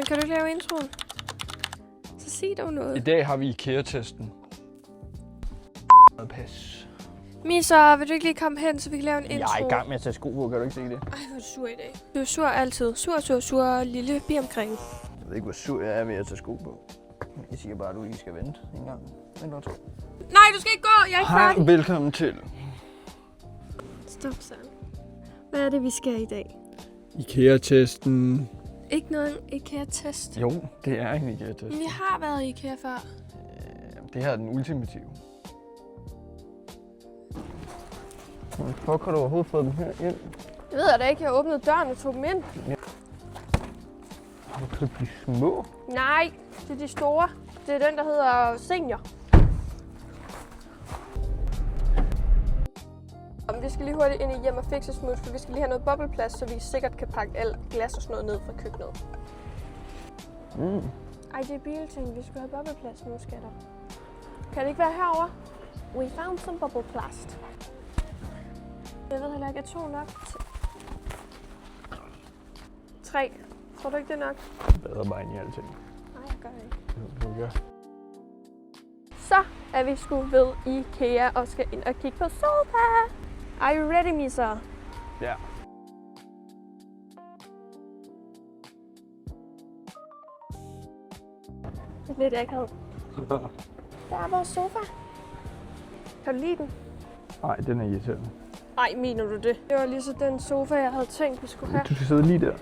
kan du ikke lave introen? Så sig dog noget. I dag har vi IKEA-testen. Pas. Misa, vil du ikke lige komme hen, så vi kan lave en intro? Jeg er i gang med at tage sko på, kan du ikke se det? Ej, hvor er du sur i dag. Du er sur altid. Sur, lille bi omkring. Jeg ved ikke, hvor sur jeg er ved at tage sko på. Jeg siger bare, at du lige skal vente en gang. Vent og tro. Nej, du skal ikke gå. Jeg er ikke færdig. Velkommen til Stop, Søren. Hvad er det, vi skal i dag? IKEA-testen. Ikke noget IKEA-test. Jo, det er en IKEA-test. Vi har været i IKEA før. Det her er den ultimative. Hvor kan du overhovedet få den her ind? Jeg ved da ikke, jeg åbnede døren og tog dem ind. Har du købt de små? Nej, det er de store. Det er den, der hedder Senior. Vi skal lige hurtigt ind i hjem og fikse smut, for vi skal lige have noget bobleplads, så vi sikkert kan pakke alt glas og sådan noget ned fra køkkenet. Ej, det er bilting. Vi skal have bobleplads nu, skatter. Kan det ikke være herover? We found some bobleplast. Jeg ved heller ikke, at 2 nok. 3. Tror du ikke, det er nok? Bedre bare end i alting. Nej, jeg gør ikke. Du gør. Så er vi sgu ved IKEA og skal ind og kigge på sofa. Are you ready, Misa? Ja. Lidt akavet. Der er vores sofa. Kan du lide den? Nej, den er irriterende. Ej, mener du det? Det var lige så den sofa, jeg havde tænkt, vi skulle have. Du skal sidde lige der.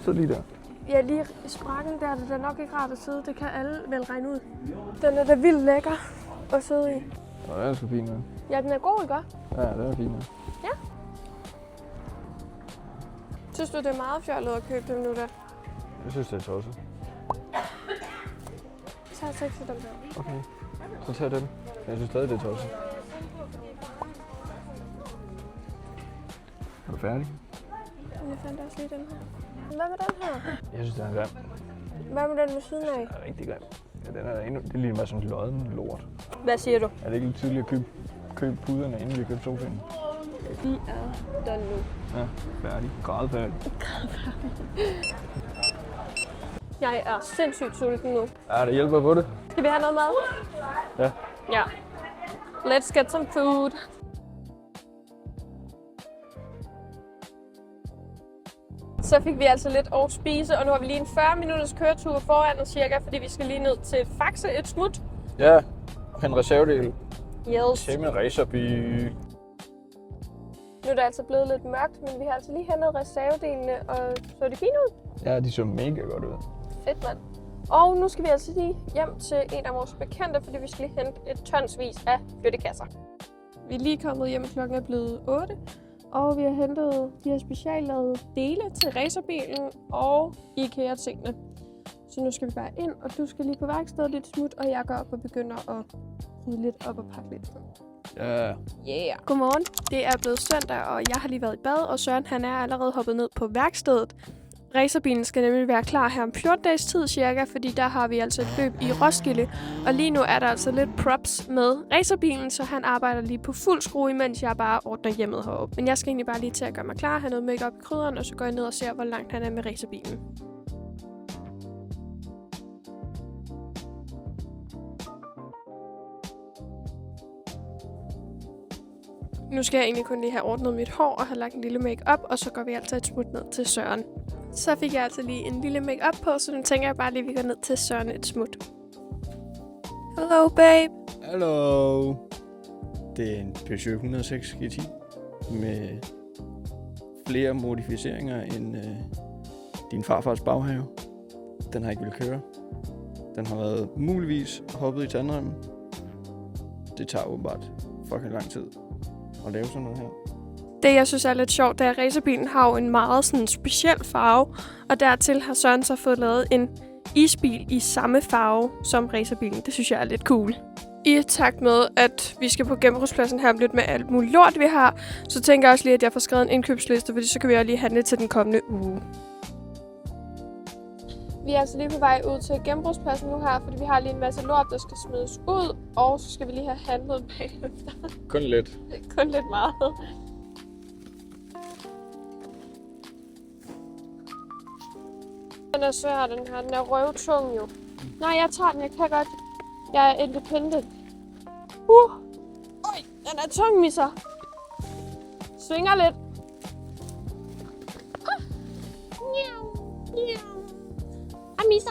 Sid lige der. Ja, lige i sprakken der, det er nok ikke rart at sidde. Det kan alle vel regne ud. Den er da vildt lækker at sidde i. Nå, den er sgu fin, ja. Ja, den er god, ikke? Ja, den er fin, ja. Ja. Synes du, det er meget fjollet at købe dem nu der? Jeg synes, det er tosset. Så har jeg ikke dem her. Okay, så tag den. Jeg synes stadig, det er tosset. Er du færdig? Jeg fandt også lige den her. Hvad med den her? Jeg synes, den er grim. Hvad med den ved siden af? Den er rigtig grim. Ja, den er endnu, det er lige meget sådan lodden lort. Hvad siger du? Er det ikke lidt tidligt at købe puderne, inden vi køber sofaen? Vi er done nu. Ja, færdig. Gradfærdig. Jeg er sindssygt sulten nu. Ja, det hjælper på det. Skal vi have noget mad? Ja. Ja. Let's get some food. Så fik vi altså lidt at spise, og nu har vi lige en 40 minutters køretur foran os cirka, fordi vi skal lige ned til Faxe et smut. Ja, en reservedel. Yes. Til en racerbil. Nu er det altså blevet lidt mørkt, men vi har altså lige hentet reservedelene, og så det fint ud. Ja, de så mega godt ud. Fedt, mand. Og nu skal vi altså lige hjem til en af vores bekendte, fordi vi skal lige hente et tonsvis af flyttekasser. Vi er lige kommet hjem, klokken er blevet 8. Og vi har hentet de her speciallavede dele til racerbilen og IKEA-tingene. Så nu skal vi bare ind, og du skal lige på værkstedet lidt smut, og jeg går op og begynder at rydde lidt op og pakke lidt. Ja. Yeah. Godmorgen. Det er blevet søndag, og jeg har lige været i bad, og Søren han er allerede hoppet ned på værkstedet. Racerbilen skal nemlig være klar her om 14 dages tid cirka, fordi der har vi altså et løb i Roskilde. Og lige nu er der altså lidt props med racerbilen, så han arbejder lige på fuld skrue, imens jeg bare ordner hjemmet heroppe. Men jeg skal egentlig bare lige til at gøre mig klar, have noget make-up i krydderen, og så går jeg ned og ser, hvor langt han er med racerbilen. Nu skal jeg egentlig kun lige have ordnet mit hår og have lagt en lille make-up, og så går vi altså et smut ned til Søren. Så fik jeg altså lige en lille make-up på, så nu tænker jeg bare lige, at vi går ned til Søren et smut. Hello, babe. Hallo. Det er en Peugeot 106 GT med flere modificeringer end din farfars baghave. Den har ikke vil køre. Den har været muligvis hoppet i tandremmen. Det tager åbenbart fucking lang tid at lave sådan noget her. Det, jeg synes er lidt sjovt, det er, at racerbilen har jo en meget sådan speciel farve, og dertil har Søren så fået lavet en isbil i samme farve som racerbilen. Det synes jeg er lidt cool. I takt med, at vi skal på genbrugspladsen her lidt med alt muligt lort, vi har, så tænker jeg også lige, at jeg får skrevet en indkøbsliste, fordi så kan vi også lige handle til den kommende uge. Vi er altså lige på vej ud til genbrugspladsen nu her, fordi vi har lige en masse lort, der skal smides ud, og så skal vi lige have handlet bagefter. Kun lidt. Kun lidt meget. Den er svær, den her. Den er røvtung jo. Nej, jeg tager den. Jeg kan godt. Jeg er independent. Oj, den er tung, misser. Svinger lidt. Misser.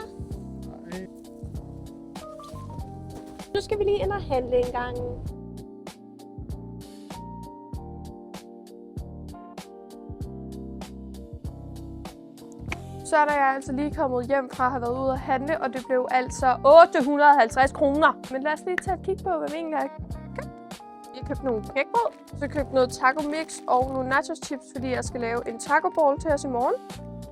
Nu skal vi lige ind og handle en gang. Så er der jeg altså lige kommet hjem fra at have været ude at handle, og det blev altså 850 kroner. Men lad os lige tage et kig på, hvad vi egentlig har købt. Jeg købte nogle knækbrød, så købte noget taco mix og nogle nachos chips, fordi jeg skal lave en taco bowl til os i morgen.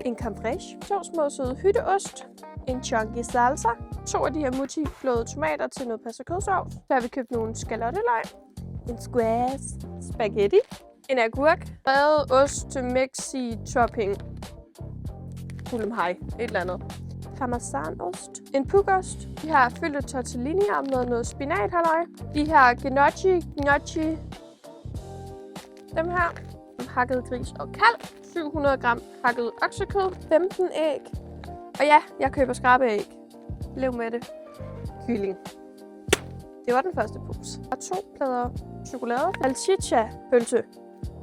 En creme fraiche, 2 små søde hytteost, en chunky salsa, 2 af de her multiflåede tomater til noget pasta kødsovs. Så har vi købt nogle skalotteløg, en squash, spaghetti, en agurk, revet ost til mexi topping, et eller andet, parmesanost, en pukost, de her fyldte tortellinier med noget spinathalløj, de her gnocchi, dem her, hakket gris og kalv, 700 gram hakket oksekød, 15 æg, og ja, jeg køber skrabeæg. Lev med det. Kylling. Det var den første pose. Og 2 plader chokolade. Salchicha-pølse,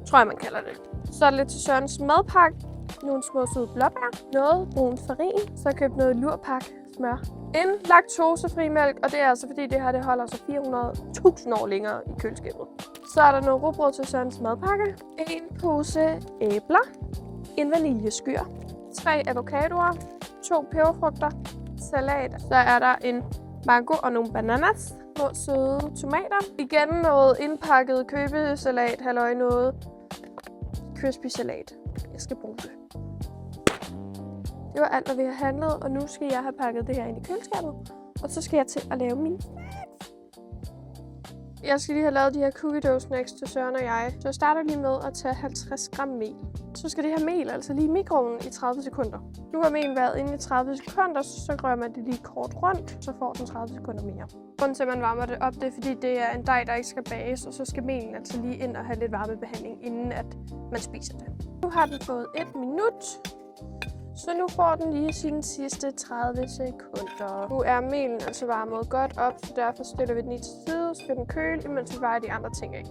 tror jeg, man kalder det. Så er det lidt til Sørens madpakke. Nogle små søde blåbær. Noget brun farin. Så køb noget lurpak smør. En laktosefri mælk, og det er altså fordi det her det holder sig 400.000 år længere i køleskabet. Så er der noget rugbrød til Sørens madpakke. En pose æbler. En vaniljeskyer. 3 avocadoer. 2 peberfrugter. Salat. Så er der en mango og nogle bananas. Små søde tomater. Igen noget indpakket købesalat. Halløj noget crispy salat. Jeg skal bruge det. Det var alt, hvad vi har handlet, og nu skal jeg have pakket det her ind i køleskabet. Og så skal jeg til at lave min snacks. Jeg skal lige have lavet de her cookie dough snacks til Søren og jeg. Så jeg starter lige med at tage 50 gram mel. Så skal det her mel altså lige i mikroovnen i 30 sekunder. Nu har mel været inde i 30 sekunder, så rører man det lige kort rundt, så får den 30 sekunder mere. Grunden til, at man varmer det op, det er fordi, det er en dej, der ikke skal bages, og så skal melen altså lige ind og have lidt varmebehandling, inden at man spiser det. Nu har den fået 1 minut, så nu får den lige sine sidste 30 sekunder. Nu er melen altså varmet godt op, så derfor stiller vi den i til side, skal den køle, imens vi vejer de andre ting af.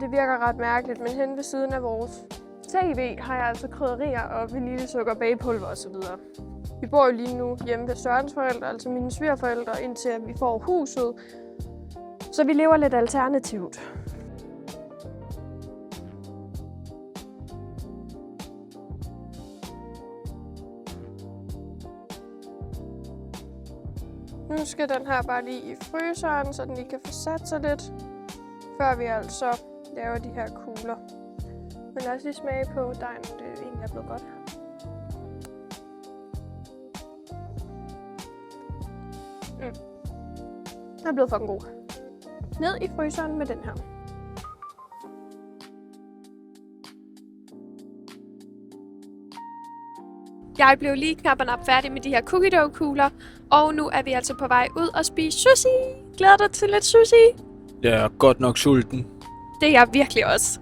Det virker ret mærkeligt, men hen ved siden af vores tv har jeg altså krydderier og vaniljesukker, bagepulver osv. Vi bor jo lige nu hjemme ved Sørens forældre, altså mine svigerforældre, indtil vi får huset. Så vi lever lidt alternativt. Nu skal den her bare lige i fryseren, så den lige kan få sat sig lidt, før vi altså laver de her kugler. Men lad os lige smage på dejen, det egentlig er blevet godt her. Den er blevet fucking god. Ned i fryseren med den her. Jeg blev lige knap og nap færdig med de her cookie dough kugler, og nu er vi altså på vej ud og spise sushi. Glæder dig til lidt sushi? Jeg er godt nok sulten. Det er jeg virkelig også.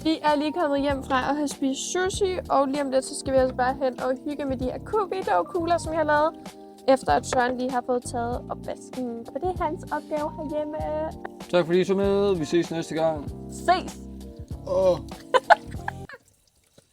Vi er lige kommet hjem fra at have spist sushi, og lige om lidt så skal vi altså bare hen og hygge med de her cookie dough kugler, som jeg har lavet, efter at Søren lige har fået taget opvasken. For det er hans opgave herhjemme. Tak fordi I så med. Vi ses næste gang. Ses!